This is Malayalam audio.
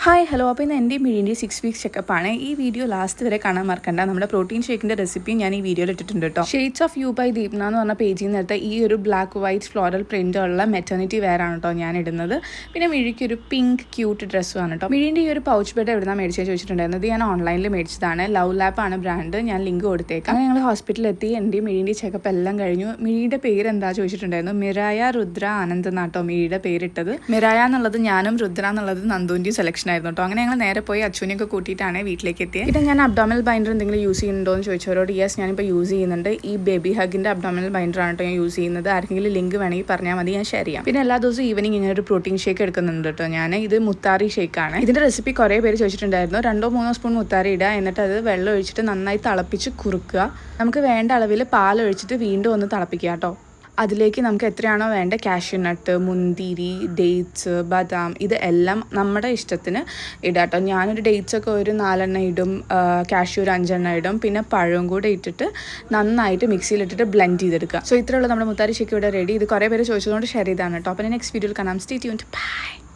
ഹായ് ഹലോ അപ്പോൾ ഇന്ന് എൻ്റെ മിഴിൻ്റെ 6 വീക്സ് ചെക്കപ്പാണ്. ഈ വീഡിയോ ലാസ്റ്റ് വരെ കാണാൻ മറക്കണ്ട. നമ്മുടെ പ്രോട്ടീൻ ഷേക്കിൻ്റെ റെസിപ്പി ഞാൻ ഈ വീഡിയോയിൽ ഇട്ടിട്ടുണ്ട് കേട്ടോ. Shades of you by Deepna എന്ന് പറഞ്ഞ പേജിൽ നിന്ന് എടുത്ത ഈ ഒരു ബ്ലാക്ക് വൈറ്റ് ഫ്ലോറൽ പ്രിൻ്റ് ഉള്ള മെറ്റർണിറ്റി വെയർ ആണ് കേട്ടോ ഞാൻ ഇടുന്നത്. പിന്നെ മിഴിക്ക് ഒരു പിങ്ക് ക്യൂട്ട് ഡ്രസ്സുമാണ് കേട്ടോ. മിഴിൻ്റെ ഈ ഒരു പൗച്ച് ബെഡ് എവിടുന്നാണ് മേടിച്ചത് ചോദിച്ചിട്ടുണ്ടായിരുന്നത്. ഞാൻ ഓൺലൈനിൽ മേടിച്ചതാണ്. ലവ് ലാപ്പ് ആണ് ബ്രാൻഡ്. ഞാൻ ലിങ്ക് കൊടുത്തേക്കാം. അങ്ങനെ ഞങ്ങൾ ഹോസ്പിറ്റലിൽ എത്തി. എൻ്റെ മിഴിൻ്റെ ചെക്കപ്പ് എല്ലാം കഴിഞ്ഞു. മിഴിയുടെ പേര് എന്താ ചോദിച്ചിട്ടുണ്ടായിരുന്നു. മിറായ രുദ്ര ആനന്ദ് എന്നാട്ടോ മിഴിയുടെ പേരിട്ടത്. മിറായ എന്നുള്ളത് ഞാനും, രുദ്ര എന്നുള്ളത് നന്ദുവിൻ്റെയും സെലക്ഷൻ ആയിരുന്നു കേട്ടോ. അങ്ങനെ ഞങ്ങൾ നേരെ പോയി അച്ഛനെയൊക്കെ കൂട്ടിയിട്ടാണ് വീട്ടിലേക്ക് എത്തിയത്. പിന്നെ ഞാൻ അബ്ഡോമിനൽ ബൈൻഡർ എന്തെങ്കിലും യൂസ് ചെയ്യുന്നുണ്ടോ എന്ന് ചോദിച്ചവരോട് യെസ് ഞാനിപ്പോൾ യൂസ് ചെയ്യുന്നുണ്ട്. ഈ ബേബി ഹഗിൻ്റെ അബ്ഡോമിനൽ ബൈൻഡർ ആണ് കേട്ടോ ഞാൻ യൂസ് ചെയ്യുന്നത്. ആർക്കെങ്കിലും ലിങ്ക് വേണമെങ്കിൽ പറഞ്ഞാൽ മതി, ഞാൻ ഷെയർ ചെയ്യാം. പിന്നെ എല്ലാ ദിവസവും ഈവനിങ് ഇങ്ങനെ ഒരു പ്രോട്ടീൻ ഷേക്ക് എടുക്കുന്നുണ്ട് കേട്ടോ ഞാൻ. ഇത് മുത്താറി ഷേക്കാണ്. ഇതിൻ്റെ റെസിപ്പി കുറേ പേര് ചോദിച്ചിട്ടുണ്ടായിരുന്നു. 2-3 സ്പൂൺ മുത്താറി ഇടുക, എന്നിട്ട് അത് വെള്ളം ഒഴിച്ചിട്ട് നന്നായി തിളപ്പിച്ച് കുറുക്കുക. നമുക്ക് വേണ്ട അളവിൽ പാൽ ഒഴിച്ചിട്ട് വീണ്ടും ഒന്ന് തിളപ്പിക്കുക കേട്ടോ. അതിലേക്ക് നമുക്ക് എത്രയാണോ വേണ്ട കാഷ്യൂനട്ട്, മുന്തിരി, ഡേറ്റ്സ്, ബദാം ഇത് എല്ലാം നമ്മുടെ ഇഷ്ടത്തിന് ഇടാം കേട്ടോ. ഞാനൊരു ഡേറ്റ്സൊക്കെ ഒരു 4 ഇടും, കാഷ്യൂ ഒരു 5 ഇടും, പിന്നെ പഴവും കൂടെ ഇട്ടിട്ട് നന്നായിട്ട് മിക്സിയിലിട്ടിട്ട് ബ്ലെൻഡ് ചെയ്തെടുക്കുക. സോ ഇത്രയുള്ള നമ്മുടെ മുത്താരി ഷേക്ക് ഇവിടെ റെഡി. ഇത് കുറേ പേര് ചോദിച്ചതുകൊണ്ട് ഷെയർ ചെയ്താണ് കേട്ടോ. അപ്പോൾ നെക്സ്റ്റ് വീഡിയോയിൽ കാണാം. Stay tuned. ബൈ.